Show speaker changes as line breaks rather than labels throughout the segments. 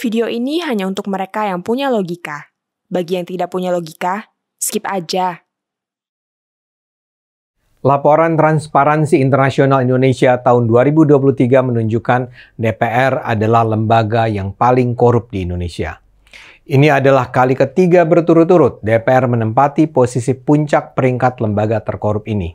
Video ini hanya untuk mereka yang punya logika. Bagi yang tidak punya logika, skip aja.
Laporan Transparansi Internasional Indonesia tahun 2023 menunjukkan DPR adalah lembaga yang paling korup di Indonesia. Ini adalah kali ketiga berturut-turut DPR menempati posisi puncak peringkat lembaga terkorup ini.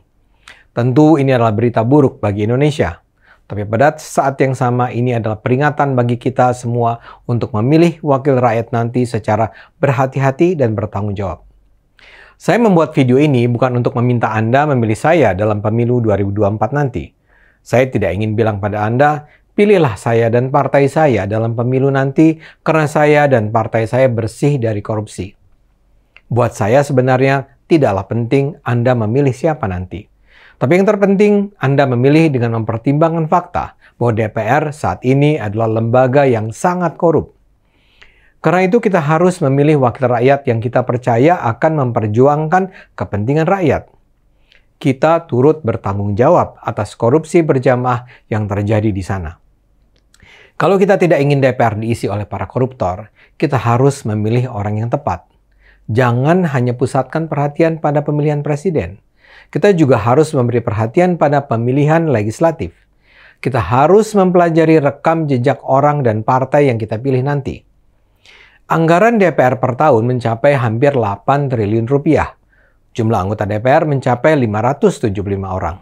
Tentu ini adalah berita buruk bagi Indonesia. Tapi pada saat yang sama ini adalah peringatan bagi kita semua untuk memilih wakil rakyat nanti secara berhati-hati dan bertanggung jawab. Saya membuat video ini bukan untuk meminta Anda memilih saya dalam pemilu 2024 nanti. Saya tidak ingin bilang pada Anda, pilihlah saya dan partai saya dalam pemilu nanti karena saya dan partai saya bersih dari korupsi. Buat saya sebenarnya tidaklah penting Anda memilih siapa nanti. Tapi yang terpenting Anda memilih dengan mempertimbangkan fakta bahwa DPR saat ini adalah lembaga yang sangat korup. Karena itu kita harus memilih wakil rakyat yang kita percaya akan memperjuangkan kepentingan rakyat. Kita turut bertanggung jawab atas korupsi berjamaah yang terjadi di sana. Kalau kita tidak ingin DPR diisi oleh para koruptor, kita harus memilih orang yang tepat. Jangan hanya pusatkan perhatian pada pemilihan presiden. Kita juga harus memberi perhatian pada pemilihan legislatif. Kita harus mempelajari rekam jejak orang dan partai yang kita pilih nanti. Anggaran DPR per tahun mencapai hampir 8 triliun rupiah. Jumlah anggota DPR mencapai 575 orang.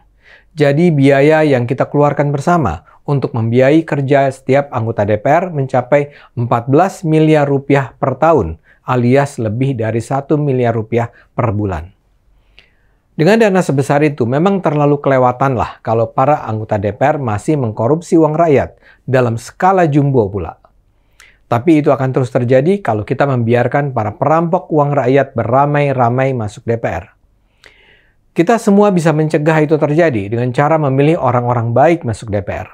Jadi biaya yang kita keluarkan bersama untuk membiayai kerja setiap anggota DPR mencapai 14 miliar rupiah per tahun, alias lebih dari 1 miliar rupiah per bulan. Dengan dana sebesar itu memang terlalu kelewatan lah kalau para anggota DPR masih mengkorupsi uang rakyat dalam skala jumbo pula. Tapi itu akan terus terjadi kalau kita membiarkan para perampok uang rakyat beramai-ramai masuk DPR. Kita semua bisa mencegah itu terjadi dengan cara memilih orang-orang baik masuk DPR.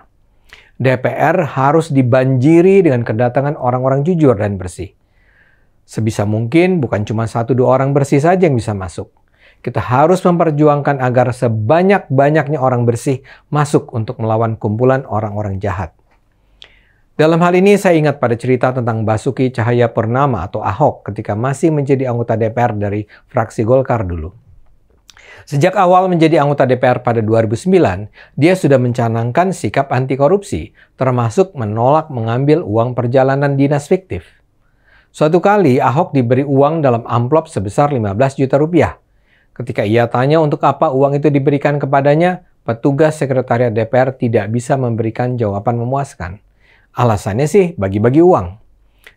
DPR harus dibanjiri dengan kedatangan orang-orang jujur dan bersih. Sebisa mungkin bukan cuma 1-2 orang bersih saja yang bisa masuk. Kita harus memperjuangkan agar sebanyak-banyaknya orang bersih masuk untuk melawan kumpulan orang-orang jahat. Dalam hal ini saya ingat pada cerita tentang Basuki Cahayapurnama atau Ahok ketika masih menjadi anggota DPR dari fraksi Golkar dulu. Sejak awal menjadi anggota DPR pada 2009, dia sudah mencanangkan sikap anti korupsi, termasuk menolak mengambil uang perjalanan dinas fiktif. Suatu kali Ahok diberi uang dalam amplop sebesar 15 juta rupiah. Ketika ia tanya untuk apa uang itu diberikan kepadanya, petugas sekretariat DPR tidak bisa memberikan jawaban memuaskan. Alasannya sih bagi-bagi uang.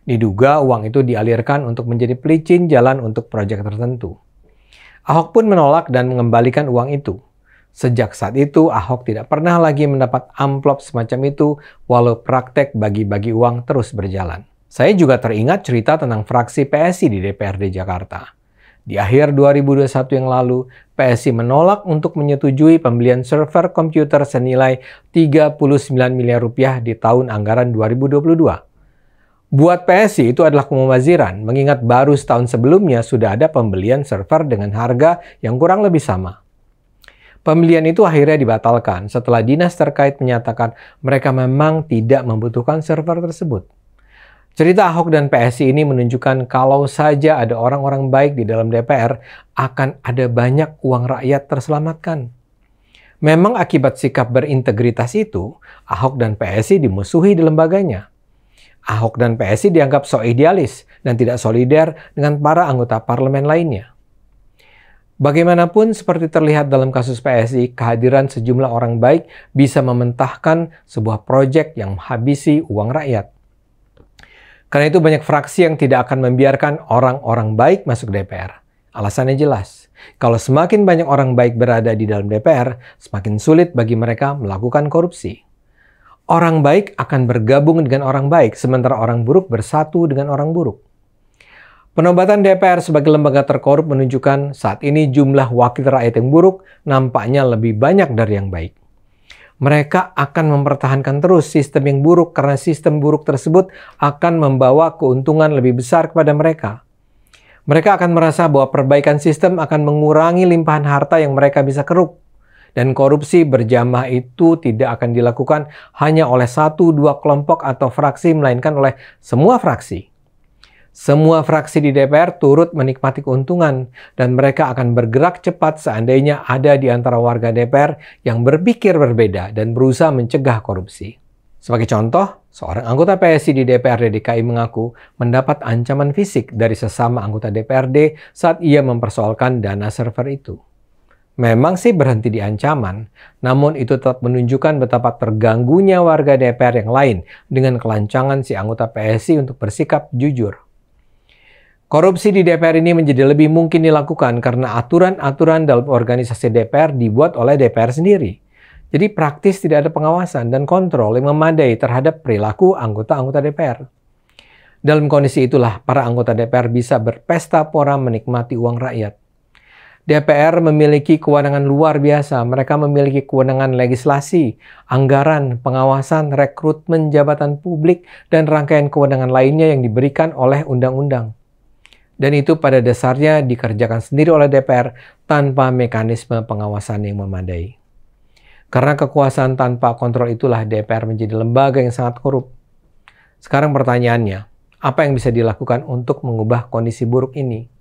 Diduga uang itu dialirkan untuk menjadi pelicin jalan untuk proyek tertentu. Ahok pun menolak dan mengembalikan uang itu. Sejak saat itu Ahok tidak pernah lagi mendapat amplop semacam itu walau praktek bagi-bagi uang terus berjalan. Saya juga teringat cerita tentang fraksi PSI di DPRD Jakarta. Di akhir 2021 yang lalu, PSI menolak untuk menyetujui pembelian server komputer senilai 39 miliar rupiah di tahun anggaran 2022. Buat PSI itu adalah kemubaziran, mengingat baru setahun sebelumnya sudah ada pembelian server dengan harga yang kurang lebih sama. Pembelian itu akhirnya dibatalkan setelah dinas terkait menyatakan mereka memang tidak membutuhkan server tersebut. Cerita Ahok dan PSI ini menunjukkan kalau saja ada orang-orang baik di dalam DPR, akan ada banyak uang rakyat terselamatkan. Memang akibat sikap berintegritas itu, Ahok dan PSI dimusuhi di lembaganya. Ahok dan PSI dianggap sok idealis dan tidak solider dengan para anggota parlemen lainnya. Bagaimanapun seperti terlihat dalam kasus PSI, kehadiran sejumlah orang baik bisa mementahkan sebuah proyek yang menghabisi uang rakyat. Karena itu banyak fraksi yang tidak akan membiarkan orang-orang baik masuk DPR. Alasannya jelas. Kalau semakin banyak orang baik berada di dalam DPR, semakin sulit bagi mereka melakukan korupsi. Orang baik akan bergabung dengan orang baik, sementara orang buruk bersatu dengan orang buruk. Penobatan DPR sebagai lembaga terkorup menunjukkan saat ini jumlah wakil rakyat yang buruk nampaknya lebih banyak dari yang baik. Mereka akan mempertahankan terus sistem yang buruk karena sistem buruk tersebut akan membawa keuntungan lebih besar kepada mereka. Mereka akan merasa bahwa perbaikan sistem akan mengurangi limpahan harta yang mereka bisa keruk. Dan korupsi berjamaah itu tidak akan dilakukan hanya oleh 1-2 kelompok atau fraksi, melainkan oleh semua fraksi. Semua fraksi di DPR turut menikmati keuntungan, dan mereka akan bergerak cepat seandainya ada di antara warga DPR yang berpikir berbeda dan berusaha mencegah korupsi. Sebagai contoh, seorang anggota PSI di DPRD DKI mengaku mendapat ancaman fisik dari sesama anggota DPRD saat ia mempersoalkan dana server itu. Memang sih berhenti di ancaman, namun itu tetap menunjukkan betapa terganggunya warga DPR yang lain dengan kelancangan si anggota PSI untuk bersikap jujur. Korupsi di DPR ini menjadi lebih mungkin dilakukan karena aturan-aturan dalam organisasi DPR dibuat oleh DPR sendiri. Jadi praktis tidak ada pengawasan dan kontrol yang memadai terhadap perilaku anggota-anggota DPR. Dalam kondisi itulah para anggota DPR bisa berpesta pora menikmati uang rakyat. DPR memiliki kewenangan luar biasa. Mereka memiliki kewenangan legislasi, anggaran, pengawasan, rekrutmen jabatan publik, dan rangkaian kewenangan lainnya yang diberikan oleh undang-undang. Dan itu pada dasarnya dikerjakan sendiri oleh DPR tanpa mekanisme pengawasan yang memadai. Karena kekuasaan tanpa kontrol itulah DPR menjadi lembaga yang sangat korup. Sekarang pertanyaannya, apa yang bisa dilakukan untuk mengubah kondisi buruk ini?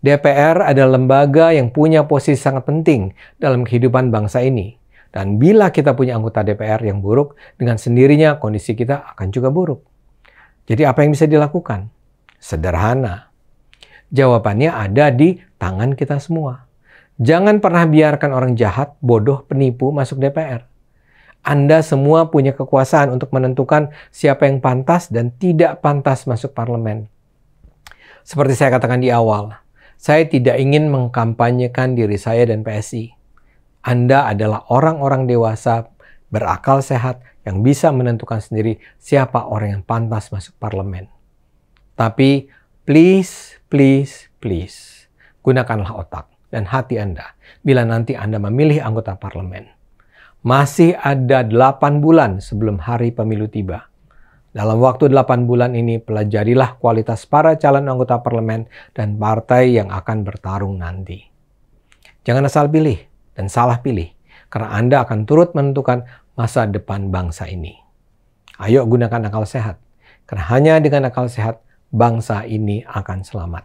DPR adalah lembaga yang punya posisi sangat penting dalam kehidupan bangsa ini. Dan bila kita punya anggota DPR yang buruk, dengan sendirinya kondisi kita akan juga buruk. Jadi apa yang bisa dilakukan? Sederhana. Jawabannya ada di tangan kita semua. Jangan pernah biarkan orang jahat, bodoh, penipu masuk DPR. Anda semua punya kekuasaan untuk menentukan siapa yang pantas dan tidak pantas masuk parlemen. Seperti saya katakan di awal, saya tidak ingin mengkampanyekan diri saya dan PSI. Anda adalah orang-orang dewasa, berakal sehat, yang bisa menentukan sendiri siapa orang yang pantas masuk parlemen. Tapi, please, gunakanlah otak dan hati Anda bila nanti Anda memilih anggota parlemen. Masih ada 8 bulan sebelum hari pemilu tiba. Dalam waktu 8 bulan ini, pelajarilah kualitas para calon anggota parlemen dan partai yang akan bertarung nanti. Jangan asal pilih dan salah pilih, karena Anda akan turut menentukan masa depan bangsa ini. Ayo gunakan akal sehat, karena hanya dengan akal sehat, bangsa ini akan selamat.